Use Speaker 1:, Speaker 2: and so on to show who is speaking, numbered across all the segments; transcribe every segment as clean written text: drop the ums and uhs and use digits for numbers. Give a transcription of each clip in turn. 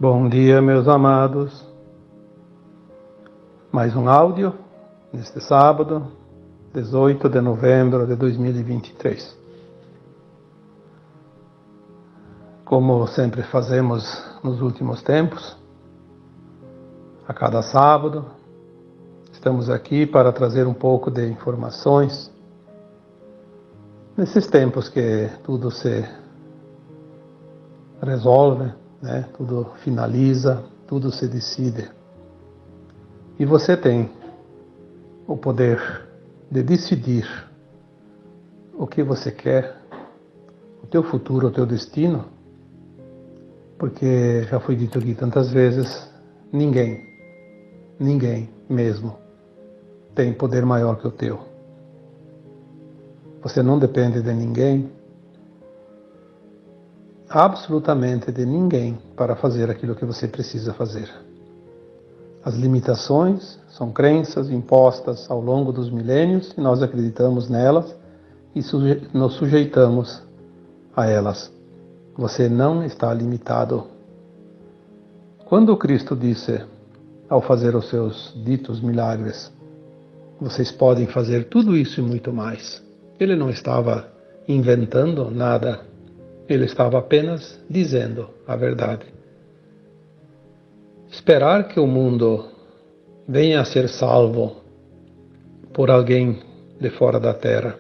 Speaker 1: Bom dia, meus amados. Mais um áudio neste sábado, 18 de novembro de 2023. Como sempre fazemos nos últimos tempos, a cada sábado, estamos aqui para trazer um pouco de informações nesses tempos que tudo se resolve, né? Tudo finaliza, tudo se decide. E você tem o poder de decidir o que você quer, o teu futuro, o teu destino, porque já foi dito aqui tantas vezes, ninguém mesmo tem poder maior que o teu. Você não depende de ninguém, absolutamente de ninguém, para fazer aquilo que você precisa fazer. As limitações são crenças impostas ao longo dos milênios e nós acreditamos nelas e nos sujeitamos a elas. Você não está limitado. Quando Cristo disse, ao fazer os seus ditos milagres, vocês podem fazer tudo isso e muito mais, ele não estava inventando nada, ele estava apenas dizendo a verdade. Esperar que o mundo venha a ser salvo por alguém de fora da terra,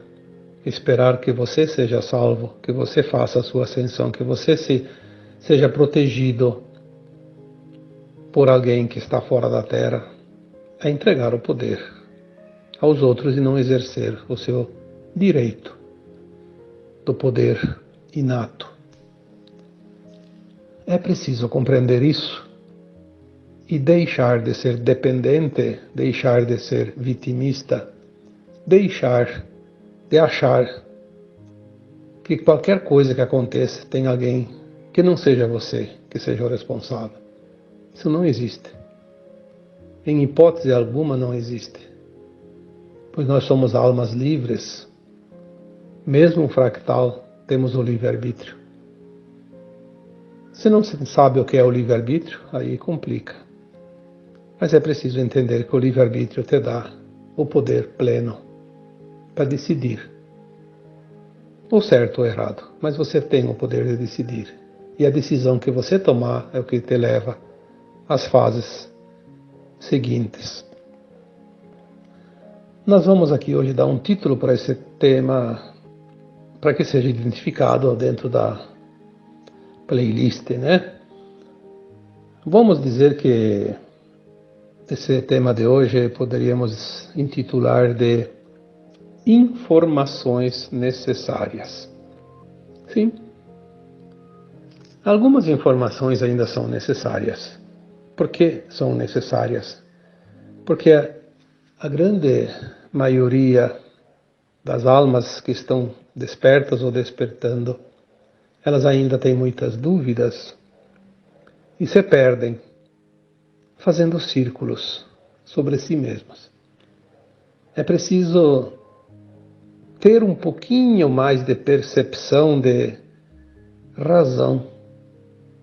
Speaker 1: esperar que você seja salvo, que você faça a sua ascensão, que você seja protegido por alguém que está fora da terra, é entregar o poder aos outros e não exercer o seu direito do poder inato. É preciso compreender isso e deixar de ser dependente, deixar de ser vitimista, deixar de achar que qualquer coisa que aconteça tem alguém que não seja você, que seja o responsável. Isso não existe. Em hipótese alguma não existe. Pois nós somos almas livres. Mesmo um fractal, temos o livre-arbítrio. Se não se sabe o que é o livre-arbítrio, aí complica. Mas é preciso entender que o livre-arbítrio te dá o poder pleno para decidir. Ou certo ou errado, mas você tem o poder de decidir. E a decisão que você tomar é o que te leva às fases seguintes. Nós vamos aqui hoje dar um título para esse tema, para que seja identificado dentro da playlist, né? Vamos dizer que esse tema de hoje poderíamos intitular de informações necessárias. Sim, algumas informações ainda são necessárias. Por que são necessárias? Porque a grande maioria das almas que estão despertas ou despertando, elas ainda têm muitas dúvidas e se perdem fazendo círculos sobre si mesmas. É preciso ter um pouquinho mais de percepção, de razão,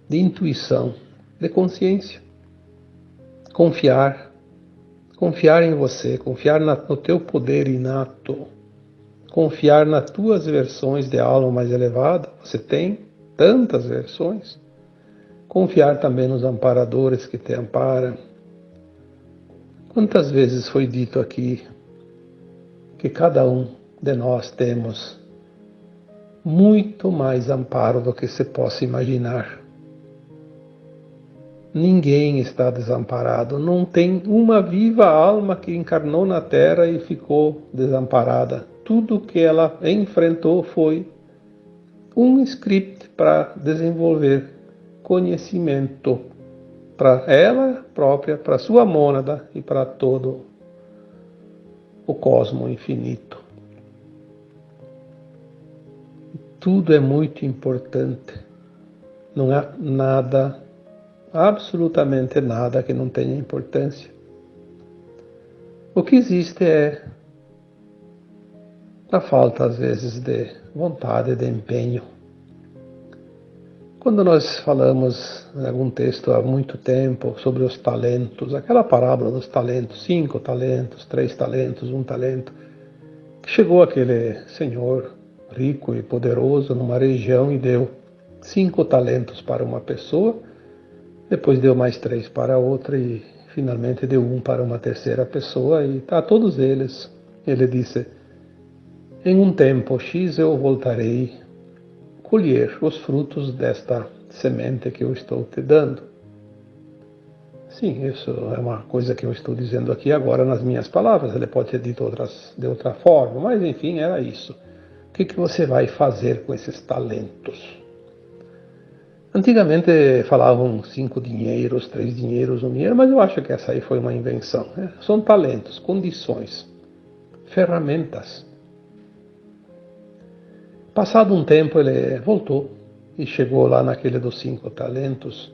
Speaker 1: de intuição, de consciência. Confiar em você, confiar no teu poder inato, confiar nas tuas versões de alma mais elevada. Você tem tantas versões. Confiar também nos amparadores que te amparam. Quantas vezes foi dito aqui que cada um de nós temos muito mais amparo do que se possa imaginar. Ninguém está desamparado. Não tem uma viva alma que encarnou na Terra e ficou desamparada. Tudo que ela enfrentou foi um script para desenvolver conhecimento para ela própria, para sua mônada e para todo o cosmo infinito. Tudo é muito importante. Não há nada, absolutamente nada que não tenha importância. O que existe é a falta, às vezes, de vontade, de empenho. Quando nós falamos em algum texto há muito tempo sobre os talentos, aquela parábola dos talentos, 5 talentos, 3 talentos, 1 talento, que chegou aquele senhor rico e poderoso numa região e deu 5 talentos para uma pessoa, depois deu mais 3 para outra e finalmente deu 1 para uma terceira pessoa e a todos eles ele disse: em um tempo X eu voltarei colher os frutos desta semente que eu estou te dando. Sim, isso é uma coisa que eu estou dizendo aqui agora nas minhas palavras. Ele pode ter dito de outra forma, mas enfim, era isso. O que você vai fazer com esses talentos? Antigamente falavam 5 dinheiros, 3 dinheiros, 1 dinheiro, mas eu acho que essa aí foi uma invenção. Né? São talentos, condições, ferramentas. Passado um tempo ele voltou e chegou lá naquele dos 5 talentos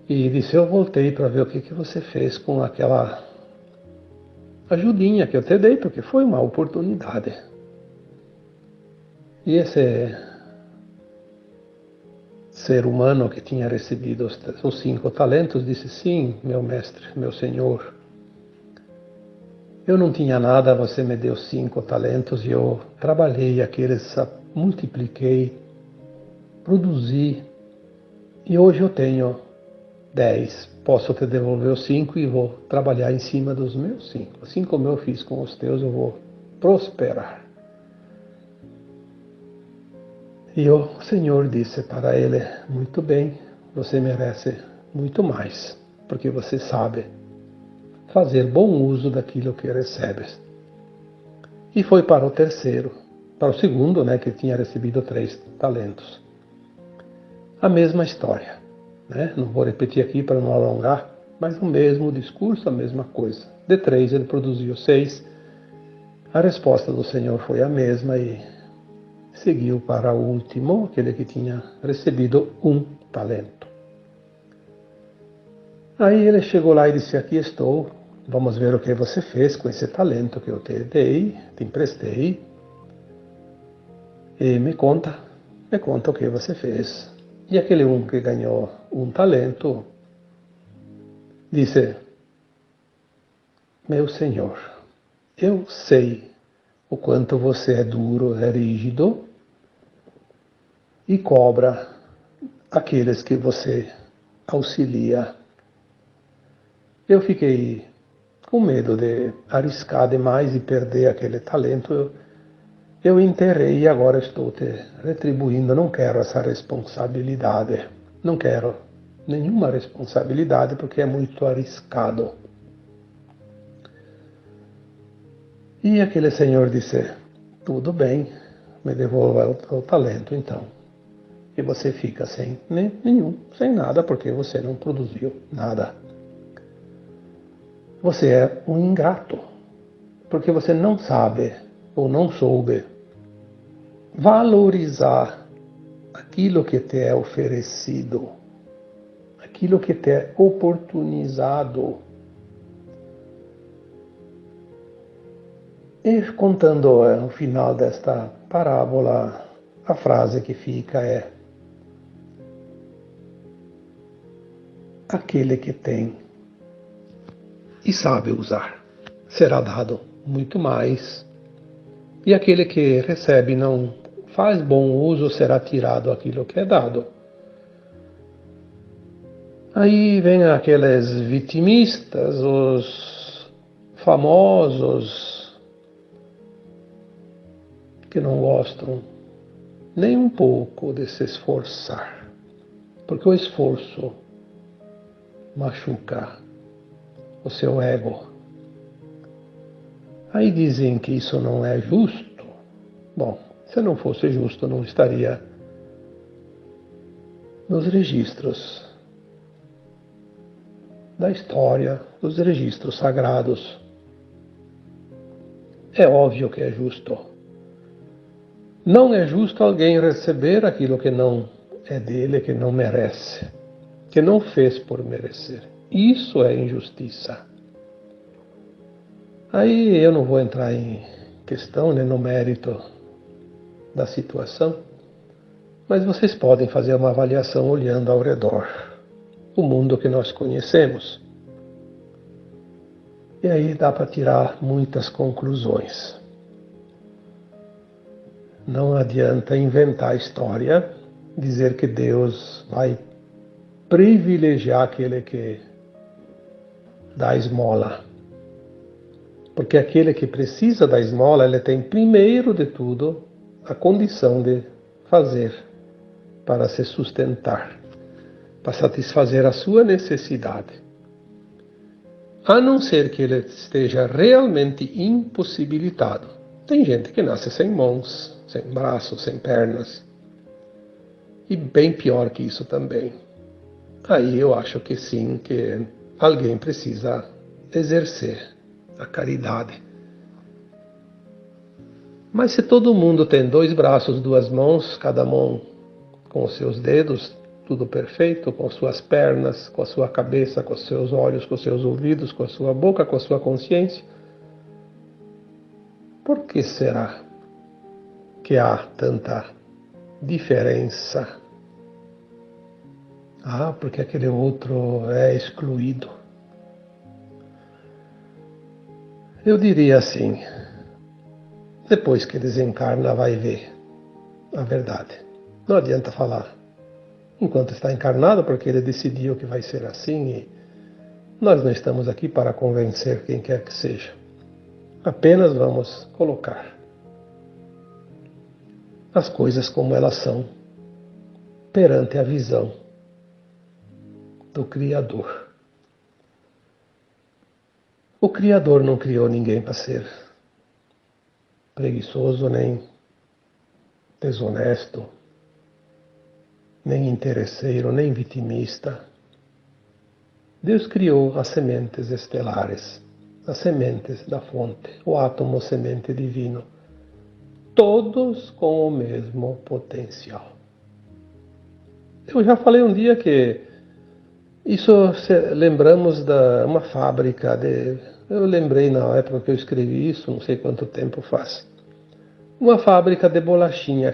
Speaker 1: e disse: eu voltei para ver o que você fez com aquela ajudinha que eu te dei, porque foi uma oportunidade. E esse ser humano que tinha recebido os 5 talentos disse: sim, meu mestre, meu senhor, eu não tinha nada, você me deu 5 talentos e eu trabalhei aqueles, multipliquei, produzi e hoje eu tenho 10. Posso te devolver os 5 e vou trabalhar em cima dos meus 5. Assim como eu fiz com os teus, eu vou prosperar. E o Senhor disse para ele: muito bem, você merece muito mais, porque você sabe fazer bom uso daquilo que recebes. E foi para o terceiro, para o segundo, né, que tinha recebido 3 talentos. A mesma história, né? Não vou repetir aqui para não alongar, mas o mesmo discurso, a mesma coisa. De 3 ele produziu 6. A resposta do Senhor foi a mesma e seguiu para o último, aquele que tinha recebido 1 talento. Aí ele chegou lá e disse: aqui estou, vamos ver o que você fez com esse talento que eu te dei, te emprestei, e me conta o que você fez. E aquele que ganhou 1 talento disse: meu senhor, eu sei o quanto você é duro, é rígido e cobra aqueles que você auxilia. Eu fiquei com medo de arriscar demais e perder aquele talento. Eu enterrei e agora estou te retribuindo. Não quero essa responsabilidade. Não quero nenhuma responsabilidade porque é muito arriscado. E aquele senhor disse: tudo bem, me devolva o talento então. E você fica sem nenhum, sem nada, porque você não produziu nada. Você é um ingrato, porque você não sabe ou não soube valorizar aquilo que te é oferecido, aquilo que te é oportunizado. E contando no final desta parábola, a frase que fica é: aquele que tem e sabe usar será dado muito mais, e aquele que recebe e não faz bom uso será tirado aquilo que é dado. Aí vem aqueles vitimistas, os famosos, que não gostam nem um pouco de se esforçar, porque o esforço machuca o seu ego. Aí dizem que isso não é justo. Bom, se não fosse justo, não estaria nos registros da história, dos registros sagrados. É óbvio que é justo. Não é justo alguém receber aquilo que não é dele, que não merece, que não fez por merecer. Isso é injustiça. Aí eu não vou entrar em questão, né, no mérito da situação, Mas vocês podem fazer uma avaliação olhando ao redor, o mundo que nós conhecemos. E aí dá para tirar muitas conclusões. Não adianta inventar história, dizer que Deus vai privilegiar aquele que dá esmola. Porque aquele que precisa da esmola, ele tem primeiro de tudo a condição de fazer para se sustentar, para satisfazer a sua necessidade. A não ser que ele esteja realmente impossibilitado. Tem gente que nasce sem mãos, sem braços, sem pernas. E bem pior que isso também. Aí eu acho que sim, que alguém precisa exercer a caridade. Mas se todo mundo tem 2 braços, 2 mãos, cada mão com os seus dedos, tudo perfeito, com suas pernas, com a sua cabeça, com os seus olhos, com os seus ouvidos, com a sua boca, com a sua consciência, por que será que há tanta diferença? Ah, porque aquele outro é excluído. Eu diria assim, depois que desencarna vai ver a verdade. Não adianta falar enquanto está encarnado, porque ele decidiu que vai ser assim e nós não estamos aqui para convencer quem quer que seja. Apenas vamos colocar as coisas como elas são perante a visão do Criador. O Criador não criou ninguém para ser preguiçoso, nem desonesto, nem interesseiro, nem vitimista. Deus criou as sementes estelares, as sementes da fonte, o átomo semente divino, todos com o mesmo potencial. Eu já falei um dia que isso lembramos de uma fábrica eu lembrei na época que eu escrevi isso, não sei quanto tempo faz. Uma fábrica de bolachinha,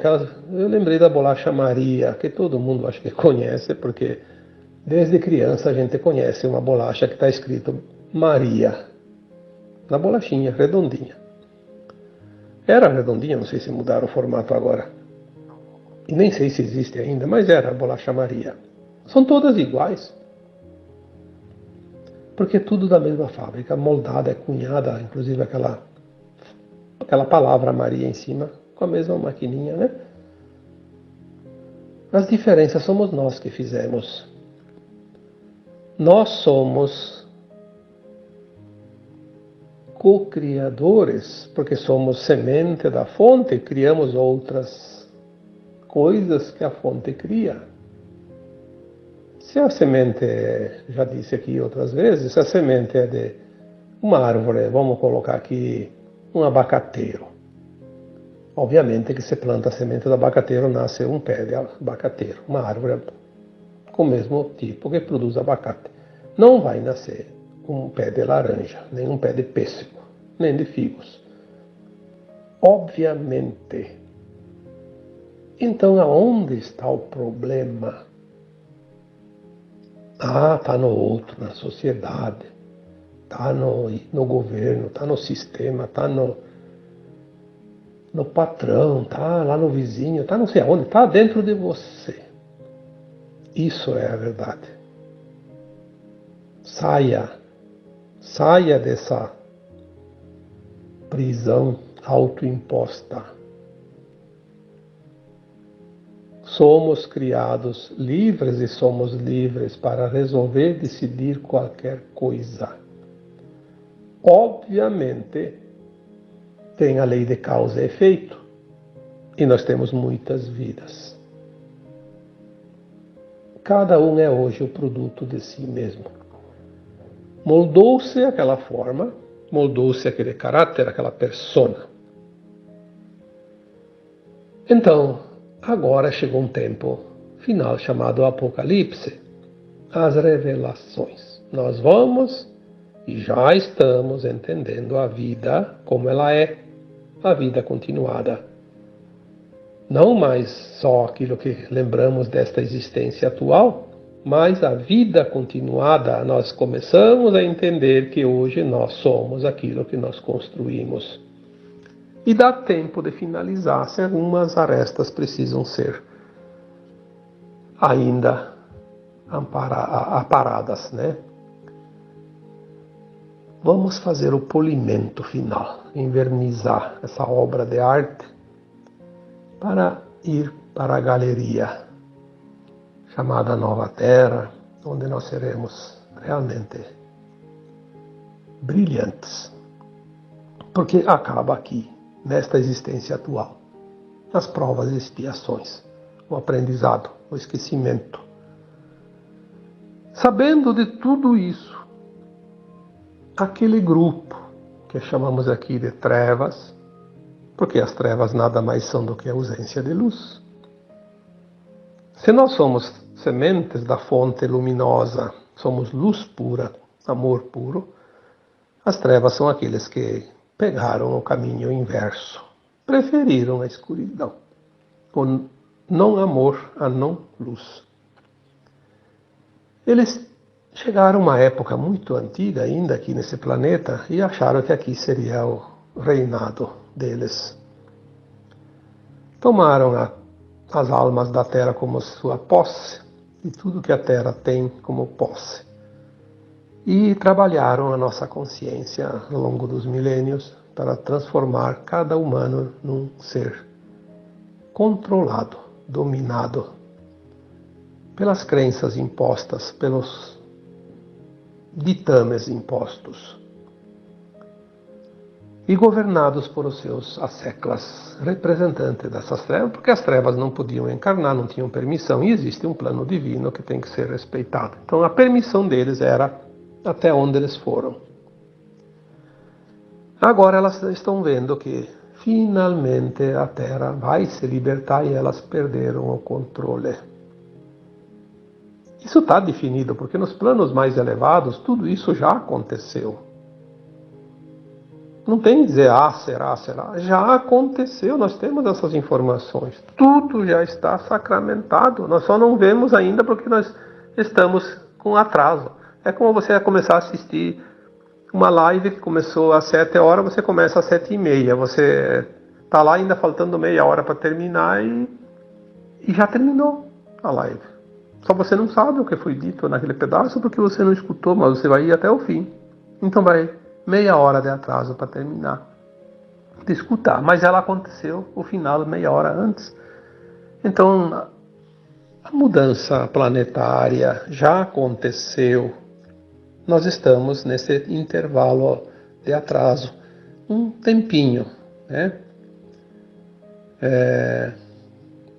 Speaker 1: eu lembrei da bolacha Maria, que todo mundo acho que conhece, porque desde criança a gente conhece uma bolacha que está escrito Maria, na bolachinha, redondinha. Era redondinha, não sei se mudaram o formato agora. E nem sei se existe ainda, mas era a bolacha Maria. São todas iguais. Porque é tudo da mesma fábrica, moldada, cunhada, inclusive aquela palavra Maria em cima, com a mesma maquininha, né? As diferenças somos nós que fizemos. Nós somos co-criadores, porque somos semente da fonte e criamos outras coisas que a fonte cria. Se a semente, já disse aqui outras vezes, se a semente é de uma árvore, vamos colocar aqui um abacateiro. Obviamente que se planta a semente do abacateiro, nasce um pé de abacateiro, uma árvore com o mesmo tipo que produz abacate. Não vai nascer um pé de laranja, nem um pé de pêssego, nem de figos. Obviamente. Então, aonde está o problema? Está no outro, na sociedade, está no governo, está no sistema, está no patrão, está lá no vizinho, está não sei aonde, está dentro de você. Isso é a verdade. Saia dessa prisão autoimposta. Somos criados livres e somos livres para resolver, decidir qualquer coisa. Obviamente, tem a lei de causa e efeito. E nós temos muitas vidas. Cada um é hoje o produto de si mesmo. Moldou-se aquela forma, moldou-se aquele caráter, aquela persona. Então, agora chegou um tempo final chamado Apocalipse, as revelações. Nós vamos e já estamos entendendo a vida como ela é, a vida continuada. Não mais só aquilo que lembramos desta existência atual, mas a vida continuada. Nós começamos a entender que hoje nós somos aquilo que nós construímos. E dá tempo de finalizar, se algumas arestas precisam ser ainda aparadas, né? Vamos fazer o polimento final, envernizar essa obra de arte para ir para a galeria chamada Nova Terra, onde nós seremos realmente brilhantes. Porque acaba aqui, nesta existência atual, as provas e expiações, o aprendizado, o esquecimento. Sabendo de tudo isso, aquele grupo que chamamos aqui de trevas, porque as trevas nada mais são do que a ausência de luz. Se nós somos sementes da fonte luminosa, somos luz pura, amor puro, as trevas são aqueles que pegaram o caminho inverso, preferiram a escuridão, o não amor a não luz. Eles chegaram a uma época muito antiga ainda aqui nesse planeta e acharam que aqui seria o reinado deles. Tomaram as almas da Terra como sua posse e tudo que a Terra tem como posse. E trabalharam a nossa consciência ao longo dos milênios para transformar cada humano num ser controlado, dominado pelas crenças impostas, pelos ditames impostos e governados por os seus asseclas, representantes dessas trevas, porque as trevas não podiam encarnar, não tinham permissão, e existe um plano divino que tem que ser respeitado. Então a permissão deles era até onde eles foram. Agora elas estão vendo que finalmente a Terra vai se libertar e elas perderam o controle. Isso está definido, porque nos planos mais elevados tudo isso já aconteceu. Não tem que dizer, será. Já aconteceu, nós temos essas informações. Tudo já está sacramentado. Nós só não vemos ainda porque nós estamos com atraso. É como você vai começar a assistir uma live que começou às 7 horas, você começa às 7h30. Você está lá ainda faltando meia hora para terminar e já terminou a live. Só você não sabe o que foi dito naquele pedaço porque você não escutou, mas você vai ir até o fim. Então vai meia hora de atraso para terminar de escutar. Mas ela aconteceu, o final, meia hora antes. Então, a mudança planetária já aconteceu. Nós estamos nesse intervalo de atraso. Um tempinho, né?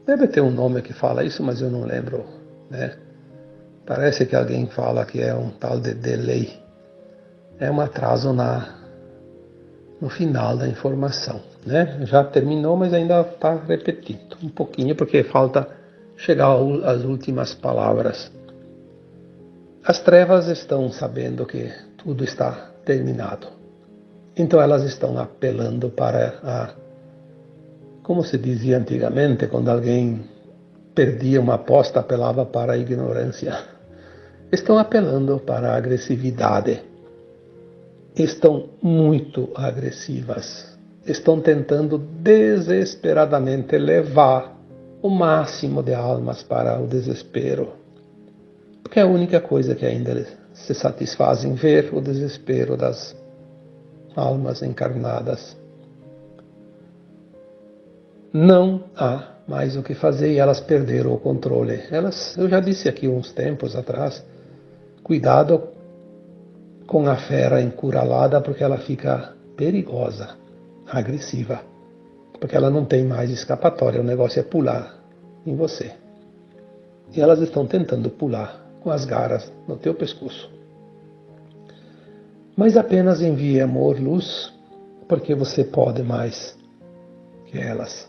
Speaker 1: Deve ter um nome que fala isso, mas eu não lembro, né? Parece que alguém fala que é um tal de delay. É um atraso no final da informação, né? Já terminou, mas ainda está repetindo um pouquinho, porque falta chegar às últimas palavras. As trevas estão sabendo que tudo está terminado. Então elas estão apelando para como se dizia antigamente, quando alguém perdia uma aposta, apelava para a ignorância. Estão apelando para a agressividade. Estão muito agressivas. Estão tentando desesperadamente levar o máximo de almas para o desespero. Porque é a única coisa que ainda se satisfaz em ver o desespero das almas encarnadas. Não há mais o que fazer e elas perderam o controle. Eu já disse aqui uns tempos atrás, cuidado com a fera encurralada porque ela fica perigosa, agressiva. Porque ela não tem mais escapatória, o negócio é pular em você. E elas estão tentando pular com as garras no teu pescoço. Mas apenas envie amor, luz, porque você pode mais que elas.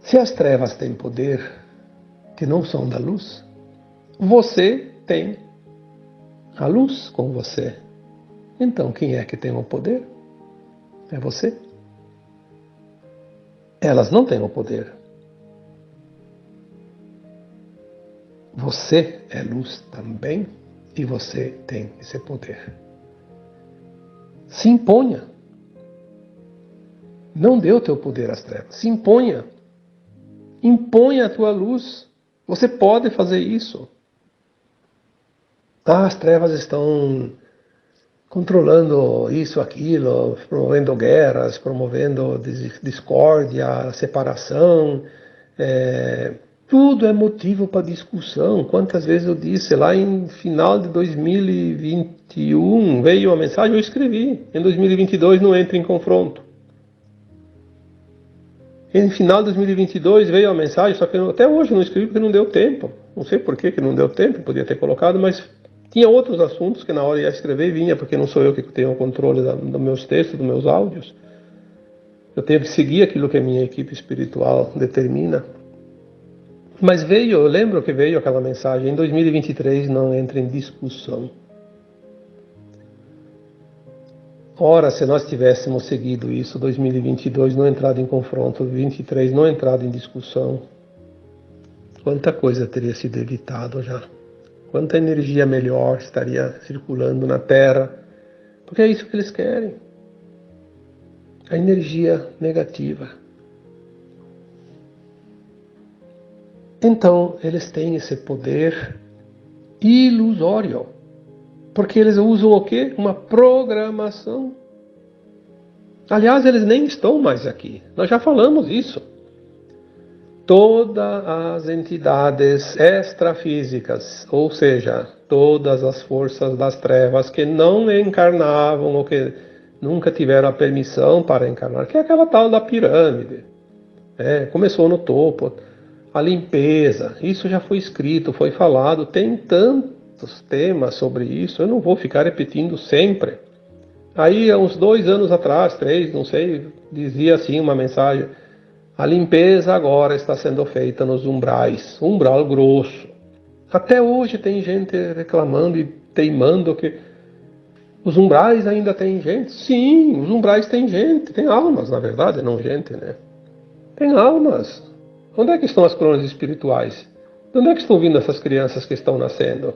Speaker 1: Se as trevas têm poder, que não são da luz, você tem a luz com você. Então, quem é que tem o poder? É você. Elas não têm o poder. Você é luz também e você tem esse poder. Se imponha. Não dê o teu poder às trevas. Se imponha. Imponha a tua luz. Você pode fazer isso. As trevas estão controlando isso, aquilo, promovendo guerras, promovendo discórdia, separação. Tudo é motivo para discussão. Quantas vezes eu disse lá em final de 2021, veio uma mensagem, eu escrevi. Em 2022 não entre em confronto. Em final de 2022 veio a mensagem, só que até hoje eu não escrevi porque não deu tempo. Não sei por que não deu tempo, podia ter colocado, mas tinha outros assuntos que na hora ia escrever vinha, porque não sou eu que tenho o controle dos meus textos, dos meus áudios. Eu tenho que seguir aquilo que a minha equipe espiritual determina. Mas eu lembro que veio aquela mensagem, em 2023 não entra em discussão. Ora, se nós tivéssemos seguido isso, 2022 não entrado em confronto, 2023 não entrado em discussão, quanta coisa teria sido evitado já. Quanta energia melhor estaria circulando na Terra, porque é isso que eles querem. A energia negativa. Então, eles têm esse poder ilusório. Porque eles usam o quê? Uma programação. Aliás, eles nem estão mais aqui. Nós já falamos isso. Todas as entidades extrafísicas, ou seja, todas as forças das trevas que não encarnavam ou que nunca tiveram a permissão para encarnar, que é aquela tal da pirâmide. Começou no topo. A limpeza, isso já foi escrito, foi falado, tem tantos temas sobre isso, eu não vou ficar repetindo sempre. Aí, há uns 2 anos atrás, 3, não sei, dizia assim uma mensagem: a limpeza agora está sendo feita nos umbrais, umbral grosso. Até hoje tem gente reclamando e teimando que os umbrais ainda tem gente. Sim, os umbrais tem gente, tem almas, na verdade, não gente, né? Tem almas. Onde é que estão as coroas espirituais? De onde é que estão vindo essas crianças que estão nascendo?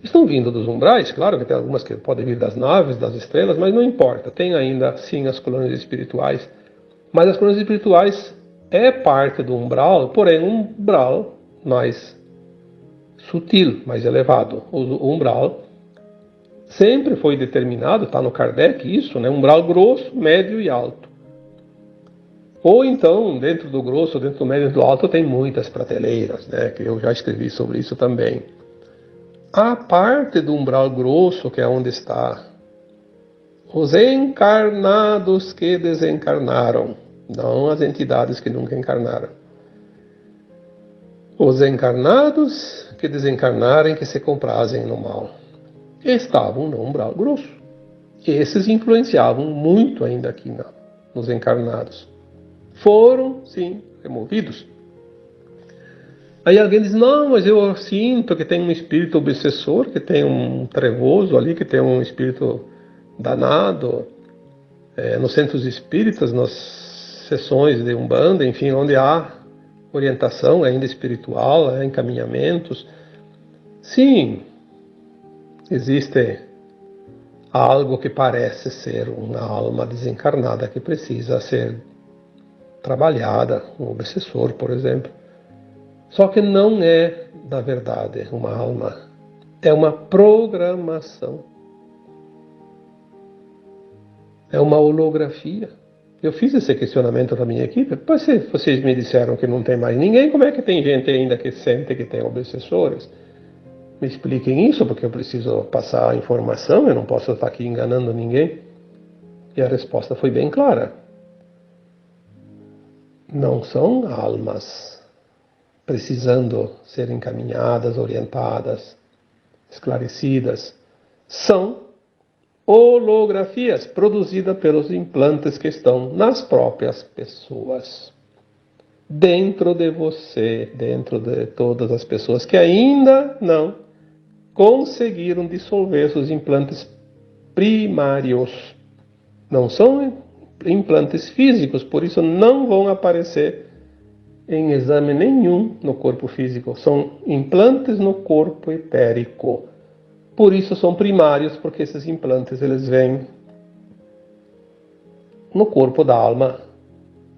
Speaker 1: Estão vindo dos umbrais, claro que tem algumas que podem vir das naves, das estrelas, mas não importa. Tem ainda, sim, as colônias espirituais. Mas as colônias espirituais é parte do umbral, porém um umbral mais sutil, mais elevado. O umbral sempre foi determinado, está no Kardec isso, né? Umbral grosso, médio e alto. Ou então, dentro do grosso, dentro do médio e do alto, tem muitas prateleiras, né? Que eu já escrevi sobre isso também. A parte do umbral grosso, que é onde está os encarnados que desencarnaram, não as entidades que nunca encarnaram. Os encarnados que desencarnarem, que se comprazem no mal, estavam no umbral grosso. Esses influenciavam muito ainda aqui nos encarnados. Foram, sim, removidos. Aí alguém diz: não, mas eu sinto que tem um espírito obsessor, que tem um trevoso ali, que tem um espírito danado. Nos centros espíritas, nas sessões de Umbanda, enfim, onde há orientação ainda espiritual, encaminhamentos. Sim, existe algo que parece ser uma alma desencarnada que precisa ser trabalhada, um obsessor, por exemplo. Só que não é, na verdade, uma alma. É uma programação. É uma holografia. Eu fiz esse questionamento para a minha equipe. Pois se vocês me disseram que não tem mais ninguém, como é que tem gente ainda que sente que tem obsessores? Me expliquem isso, porque eu preciso passar a informação, eu não posso estar aqui enganando ninguém. E a resposta foi bem clara. Não são almas precisando ser encaminhadas, orientadas, esclarecidas. São holografias produzidas pelos implantes que estão nas próprias pessoas. Dentro de você, dentro de todas as pessoas que ainda não conseguiram dissolver seus implantes primários. Não são implantes físicos, por isso não vão aparecer em exame nenhum no corpo físico. São implantes no corpo etérico. Por isso são primários, porque esses implantes eles vêm no corpo da alma.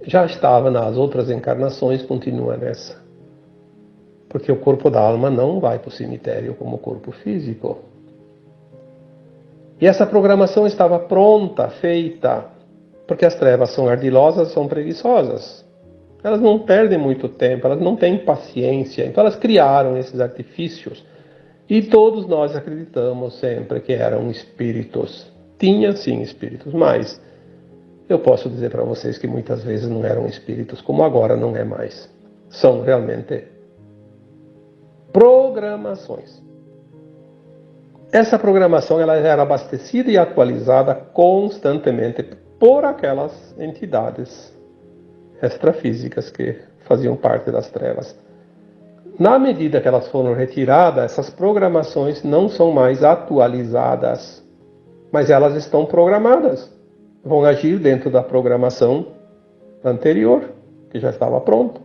Speaker 1: Já estava nas outras encarnações, continua nessa. Porque o corpo da alma não vai para o cemitério como o corpo físico. E essa programação estava pronta, feita, porque as trevas são ardilosas, são preguiçosas. Elas não perdem muito tempo, elas não têm paciência. Então elas criaram esses artifícios. E todos nós acreditamos sempre que eram espíritos. Tinha sim espíritos, mas eu posso dizer para vocês que muitas vezes não eram espíritos, como agora não é mais. São realmente programações. Essa programação ela era abastecida e atualizada constantemente por aquelas entidades extrafísicas que faziam parte das trevas. Na medida que elas foram retiradas, essas programações não são mais atualizadas, mas elas estão programadas. Vão agir dentro da programação anterior, que já estava pronta.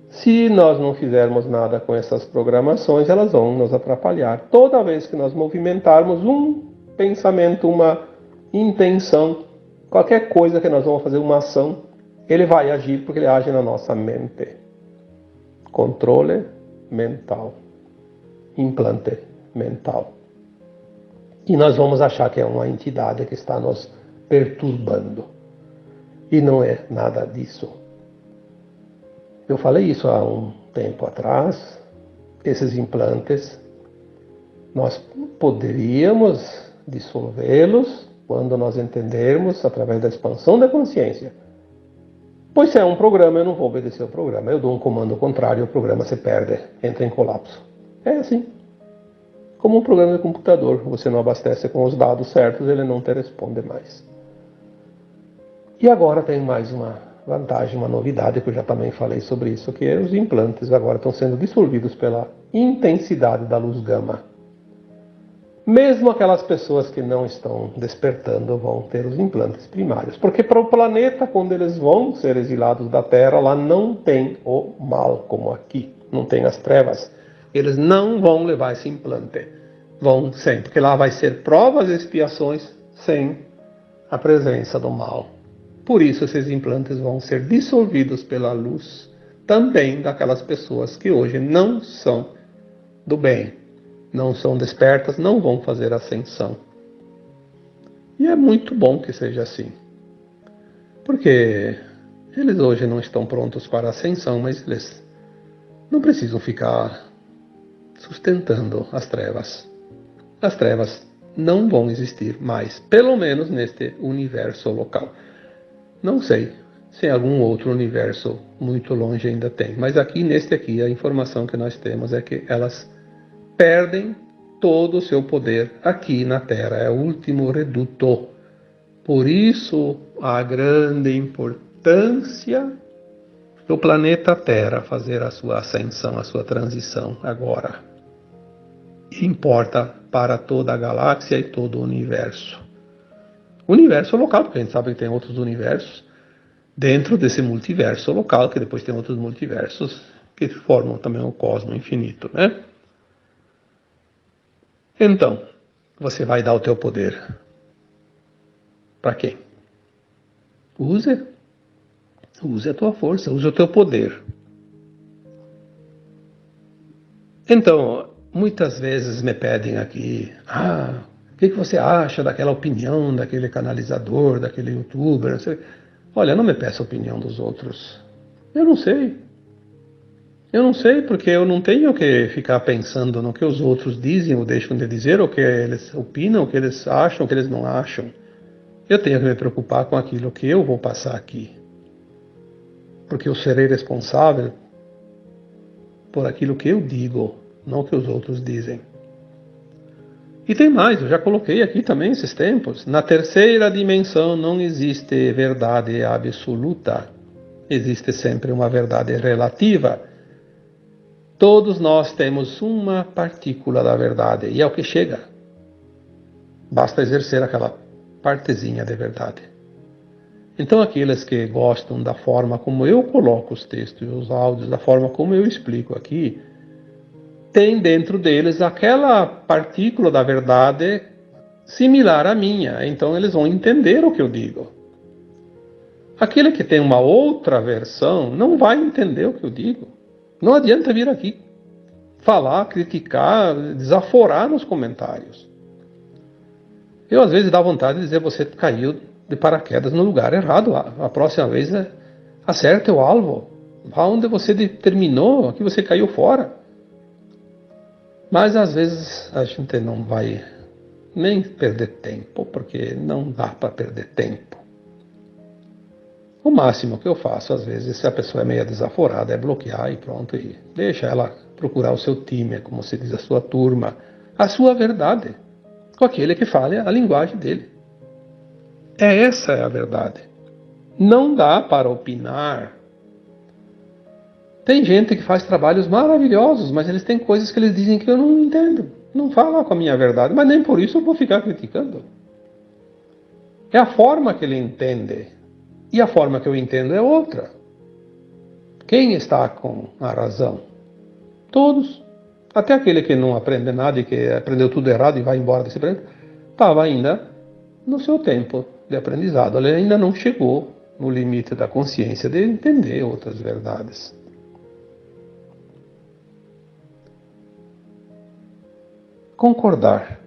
Speaker 1: Se nós não fizermos nada com essas programações, elas vão nos atrapalhar. Toda vez que nós movimentarmos um pensamento, uma intenção, qualquer coisa que nós vamos fazer, uma ação, ele vai agir porque ele age na nossa mente. Controle mental. Implante mental. E nós vamos achar que é uma entidade que está nos perturbando. E não é nada disso. Eu falei isso há um tempo atrás. Esses implantes, nós poderíamos dissolvê-los quando nós entendermos através da expansão da consciência. Pois se é um programa, eu não vou obedecer ao programa. Eu dou um comando contrário e o programa se perde, entra em colapso. É assim. Como um programa de computador, você não abastece com os dados certos, ele não te responde mais. E agora tem mais uma vantagem, uma novidade, que eu já também falei sobre isso, que os implantes agora estão sendo dissolvidos pela intensidade da luz gama. Mesmo aquelas pessoas que não estão despertando vão ter os implantes primários. Porque para o planeta, quando eles vão ser exilados da Terra, lá não tem o mal como aqui. Não tem as trevas. Eles não vão levar esse implante. Vão sem, porque lá vai ser provas e expiações sem a presença do mal. Por isso esses implantes vão ser dissolvidos pela luz também daquelas pessoas que hoje não são do bem, não são despertas, não vão fazer ascensão. E é muito bom que seja assim. Porque eles hoje não estão prontos para a ascensão, mas eles não precisam ficar sustentando as trevas. As trevas não vão existir mais, pelo menos neste universo local. Não sei se em algum outro universo muito longe ainda tem, mas aqui neste aqui a informação que nós temos é que elas perdem todo o seu poder aqui na Terra, é o último reduto. Por isso a grande importância do planeta Terra fazer a sua ascensão, a sua transição agora. Importa para toda a galáxia e todo o universo. Universo local, porque a gente sabe que tem outros universos dentro desse multiverso local, que depois tem outros multiversos que formam também o cosmo infinito, né? Então, você vai dar o teu poder para quem? Use a tua força, use o teu poder. Então, muitas vezes me pedem aqui, o que você acha daquela opinião, daquele canalizador, daquele youtuber? Não sei. Olha, não me peça a opinião dos outros. Eu não sei. Eu não sei porque eu não tenho que ficar pensando no que os outros dizem ou deixam de dizer, o que eles opinam, o que eles acham, o que eles não acham. Eu tenho que me preocupar com aquilo que eu vou passar aqui. Porque eu serei responsável por aquilo que eu digo, não o que os outros dizem. E tem mais, eu já coloquei aqui também esses tempos. Na terceira dimensão não existe verdade absoluta. Existe sempre uma verdade relativa. Todos nós temos uma partícula da verdade e é o que chega. Basta exercer aquela partezinha de verdade. Então aqueles que gostam da forma como eu coloco os textos e os áudios, da forma como eu explico aqui, tem dentro deles aquela partícula da verdade similar à minha, então eles vão entender o que eu digo. Aquele que tem uma outra versão não vai entender o que eu digo. Não adianta vir aqui falar, criticar, desaforar nos comentários. Eu às vezes dá vontade de dizer: você caiu de paraquedas no lugar errado. A próxima vez acerte o alvo. Vá onde você terminou, aqui você caiu fora. Mas às vezes a gente não vai nem perder tempo, porque não dá para perder tempo. O máximo que eu faço, às vezes, se a pessoa é meio desaforada, é bloquear e pronto, e deixa ela procurar o seu time, como se diz, a sua turma, a sua verdade, com aquele que fale a linguagem dele. Essa é a verdade. Não dá para opinar. Tem gente que faz trabalhos maravilhosos, mas eles têm coisas que eles dizem que eu não entendo. Não fala com a minha verdade, mas nem por isso eu vou ficar criticando. É a forma que ele entende. E a forma que eu entendo é outra. Quem está com a razão? Todos. Até aquele que não aprende nada e que aprendeu tudo errado e vai embora desse planeta, estava ainda no seu tempo de aprendizado. Ele ainda não chegou no limite da consciência de entender outras verdades. Concordar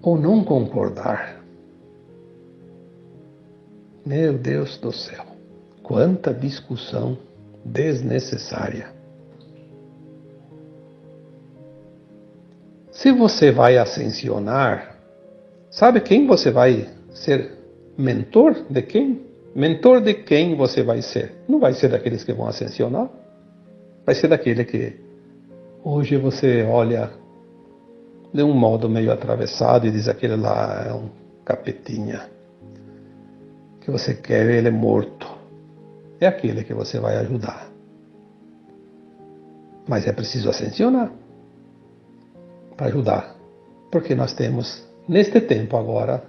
Speaker 1: ou não concordar. Meu Deus do céu, quanta discussão desnecessária. Se você vai ascensionar, sabe quem você vai ser mentor de quem? Mentor de quem você vai ser? Não vai ser daqueles que vão ascensionar, vai ser daquele que hoje você olha de um modo meio atravessado e diz: aquele lá é um capetinha, que você quer ver ele morto. É aquele que você vai ajudar. Mas é preciso ascensionar para ajudar, porque nós temos, neste tempo agora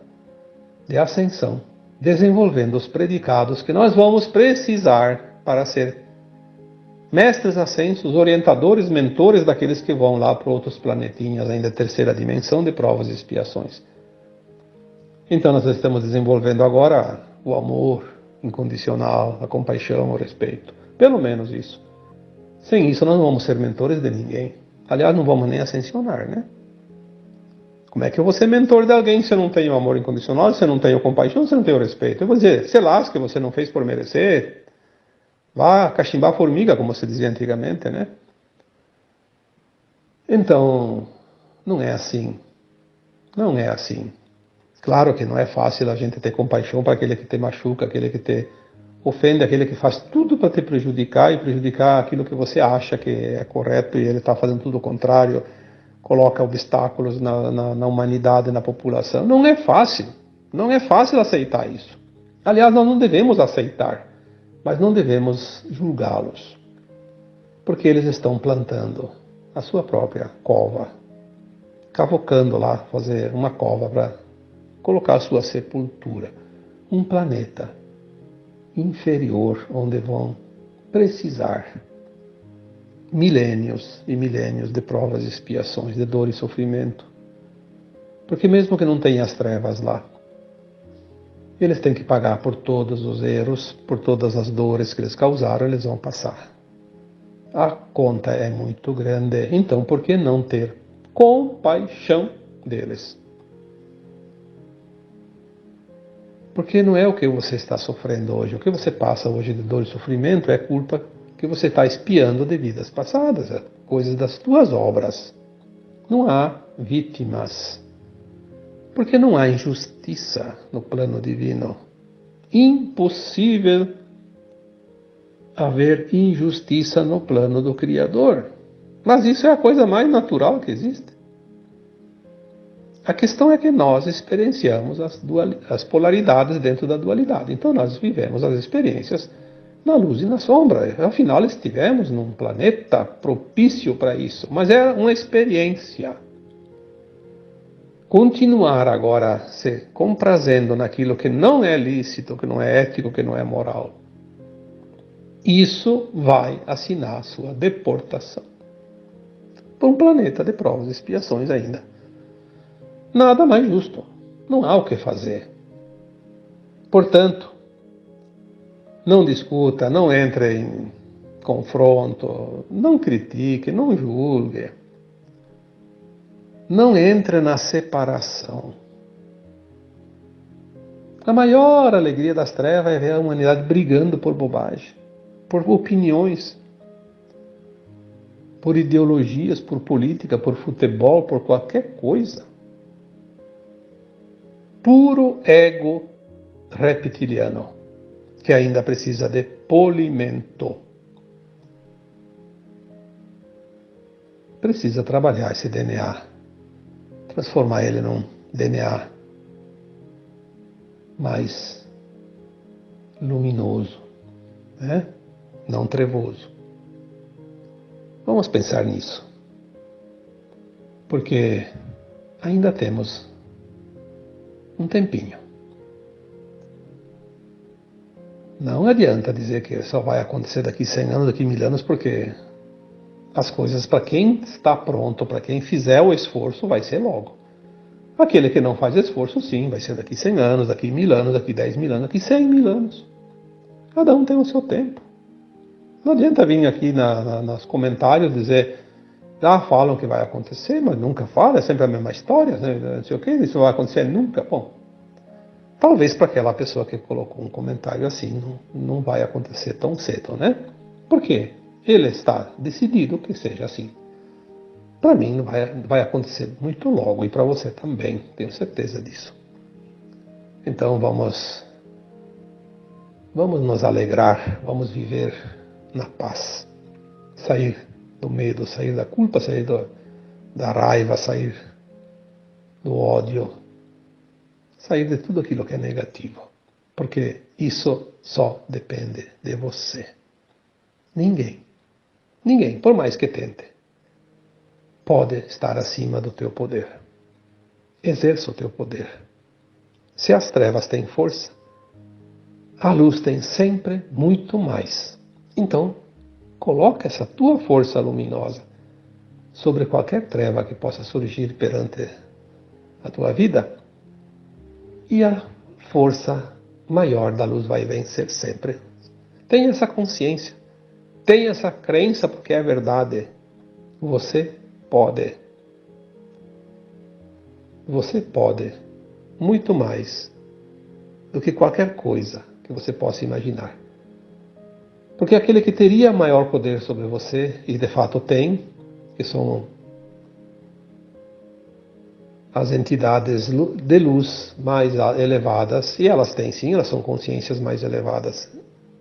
Speaker 1: de ascensão, desenvolvendo os predicados que nós vamos precisar para ser mestres ascensos, orientadores, mentores daqueles que vão lá para outros planetinhas, ainda terceira dimensão de provas e expiações. Então nós estamos desenvolvendo agora o amor incondicional, a compaixão, o respeito. Pelo menos isso. Sem isso nós não vamos ser mentores de ninguém. Aliás, não vamos nem ascensionar, né? Como é que eu vou ser mentor de alguém se eu não tenho amor incondicional, se eu não tenho compaixão, se eu não tenho respeito? Eu vou dizer: se lasque, você não fez por merecer. Vá cachimbar formiga, como se dizia antigamente, né? Então, não é assim. Não é assim. Claro que não é fácil a gente ter compaixão para aquele que te machuca, aquele que te ofende, aquele que faz tudo para te prejudicar e prejudicar aquilo que você acha que é correto e ele está fazendo tudo o contrário, coloca obstáculos na humanidade, na população. Não é fácil. Não é fácil aceitar isso. Aliás, nós não devemos aceitar, mas não devemos julgá-los, porque eles estão plantando a sua própria cova, cavocando lá, fazer uma cova para colocar a sua sepultura, um planeta inferior onde vão precisar milênios e milênios de provas e expiações, de dor e sofrimento. Porque mesmo que não tenha as trevas lá, eles têm que pagar por todos os erros, por todas as dores que eles causaram, eles vão passar. A conta é muito grande, então por que não ter compaixão deles? Porque não é o que você está sofrendo hoje. O que você passa hoje de dor e sofrimento é culpa que você está expiando de vidas passadas, é coisas das tuas obras. Não há vítimas. Porque não há injustiça no plano divino. Impossível haver injustiça no plano do Criador. Mas isso é a coisa mais natural que existe. A questão é que nós experienciamos as polaridades dentro da dualidade. Então nós vivemos as experiências na luz e na sombra. Afinal, estivemos num planeta propício para isso. Mas é uma experiência. continuar agora se comprazendo naquilo que não é lícito, que não é ético, que não é moral, isso vai assinar a sua deportação para um planeta de provas e expiações ainda. Nada mais justo. Não há o que fazer. Portanto, não discuta, não entre em confronto, não critique, não julgue. Não entre na separação. A maior alegria das trevas é ver a humanidade brigando por bobagem, por opiniões, por ideologias, por política, por futebol, por qualquer coisa. Puro ego reptiliano, que ainda precisa de polimento. Precisa trabalhar esse DNA, transformar ele num DNA mais luminoso, né? Não trevoso. Vamos pensar nisso, porque ainda temos um tempinho. Não adianta dizer que só vai acontecer daqui 100 anos, daqui 1000 anos, porque as coisas, para quem está pronto, para quem fizer o esforço, vai ser logo. Aquele que não faz esforço, sim, vai ser daqui 100 anos, daqui 1000 anos, daqui 10.000 anos, daqui 100.000 anos. Cada um tem o seu tempo. Não adianta vir aqui nos comentários dizer, falam que vai acontecer, mas nunca fala, é sempre a mesma história, né? Não sei o que, isso vai acontecer nunca. Bom, talvez para aquela pessoa que colocou um comentário assim, não vai acontecer tão cedo, né? Por quê? Ele está decidido que seja assim. Para mim vai acontecer muito logo e para você também, tenho certeza disso. Então vamos nos alegrar, vamos viver na paz, sair do medo, sair da culpa, sair da raiva, sair do ódio, sair de tudo aquilo que é negativo, porque isso só depende de você. Ninguém, por mais que tente, pode estar acima do teu poder. Exerça o teu poder. Se as trevas têm força, a luz tem sempre muito mais. Então, coloca essa tua força luminosa sobre qualquer treva que possa surgir perante a tua vida, e a força maior da luz vai vencer sempre. Tenha essa consciência, tenha essa crença, porque é verdade. Você pode. Você pode muito mais do que qualquer coisa que você possa imaginar. Porque aquele que teria maior poder sobre você, e de fato tem, que são as entidades de luz mais elevadas, e elas têm sim, elas são consciências mais elevadas,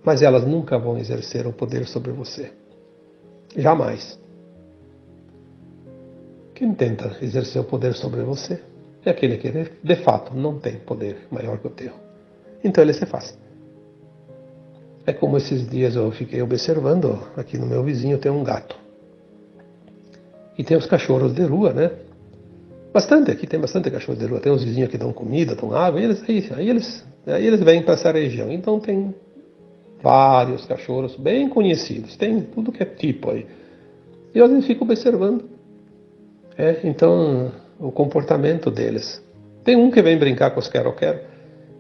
Speaker 1: mas elas nunca vão exercer o poder sobre você. Jamais. Quem tenta exercer o poder sobre você é aquele que de fato não tem poder maior que o teu. Então ele se faz. É como esses dias eu fiquei observando, aqui no meu vizinho tem um gato. E tem os cachorros de rua, né? Aqui tem bastante cachorro de rua. Tem uns vizinhos que dão comida, dão água, e eles vêm para essa região. Então tem vários cachorros bem conhecidos, tem tudo que é tipo aí. E eu às vezes fico observando. Então, o comportamento deles. Tem um que vem brincar com os quero-quero,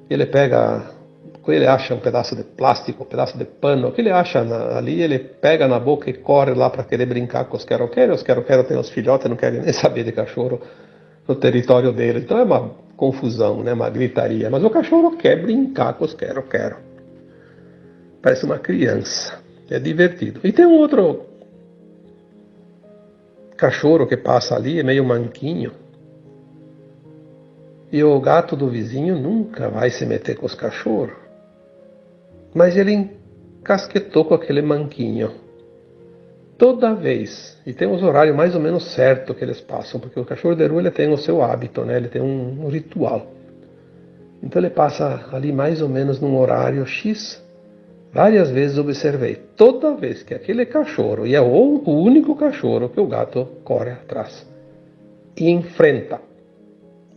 Speaker 1: ele acha um pedaço de plástico, um pedaço de pano, o que ele acha ali, ele pega na boca e corre lá para querer brincar com os quero-quero. Os quero-quero têm os filhotes, não querem nem saber de cachorro no território dele. Então é uma confusão, né? Uma gritaria. Mas o cachorro quer brincar com os quero-quero. Parece uma criança. É divertido. E tem um outro cachorro que passa ali, é meio manquinho. E o gato do vizinho nunca vai se meter com os cachorros. Mas ele encasquetou com aquele manquinho. Toda vez. E tem os horários mais ou menos certos que eles passam, porque o cachorro de rua ele tem o seu hábito, né? Ele tem um ritual. Então ele passa ali mais ou menos num horário X. Várias vezes observei. Toda vez que aquele cachorro, e é o único cachorro que o gato corre atrás. E enfrenta.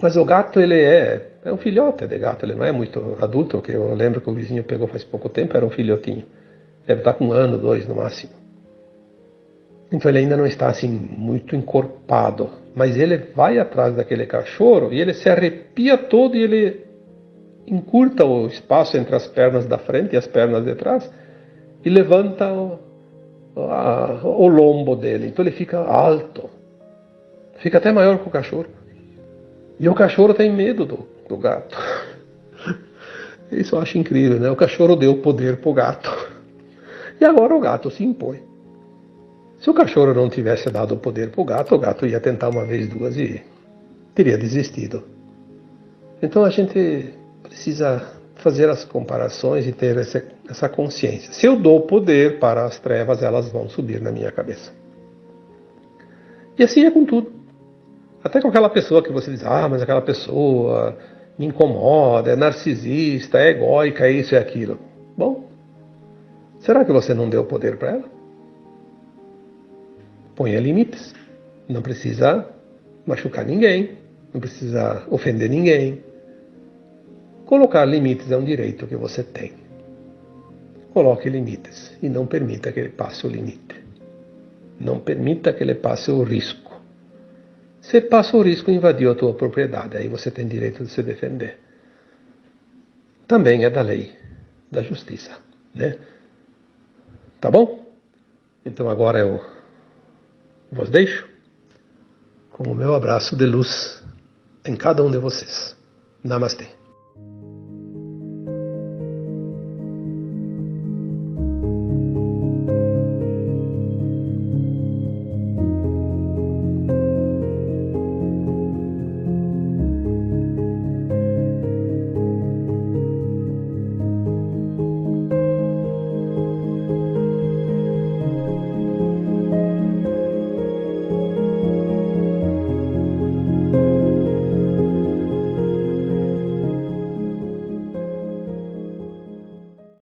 Speaker 2: Mas o gato, ele é um filhote de gato, ele não é muito adulto, que eu lembro que o vizinho pegou faz pouco tempo, era um filhotinho. Deve estar com 1 ano, 2 no máximo. Então ele ainda não está assim muito encorpado, mas ele vai atrás daquele cachorro e ele se arrepia todo e ele encurta o espaço entre as pernas da frente e as pernas de trás e levanta o lombo dele. Então ele fica alto, fica até maior que o cachorro. E o cachorro tem medo do gato. Isso eu acho incrível, né? O cachorro deu poder pro gato. E agora o gato se impõe. Se o cachorro não tivesse dado o poder pro gato, o gato ia tentar uma vez, duas e teria desistido. Então a gente precisa fazer as comparações e ter essa consciência. Se eu dou poder para as trevas, elas vão subir na minha cabeça. E assim é com tudo. Até com aquela pessoa que você diz, mas aquela pessoa me incomoda, é narcisista, é egóica, é isso e aquilo. Bom, será que você não deu poder para ela? Ponha limites. Não precisa machucar ninguém, não precisa ofender ninguém. Colocar limites é um direito que você tem. Coloque limites e não permita que ele passe o limite. Não permita que ele passe o risco. Se passa o risco, invadiu a tua propriedade, aí você tem direito de se defender. Também é da lei, da justiça, né? Tá bom? Então agora eu vos deixo com o meu abraço de luz em cada um de vocês. Namastê.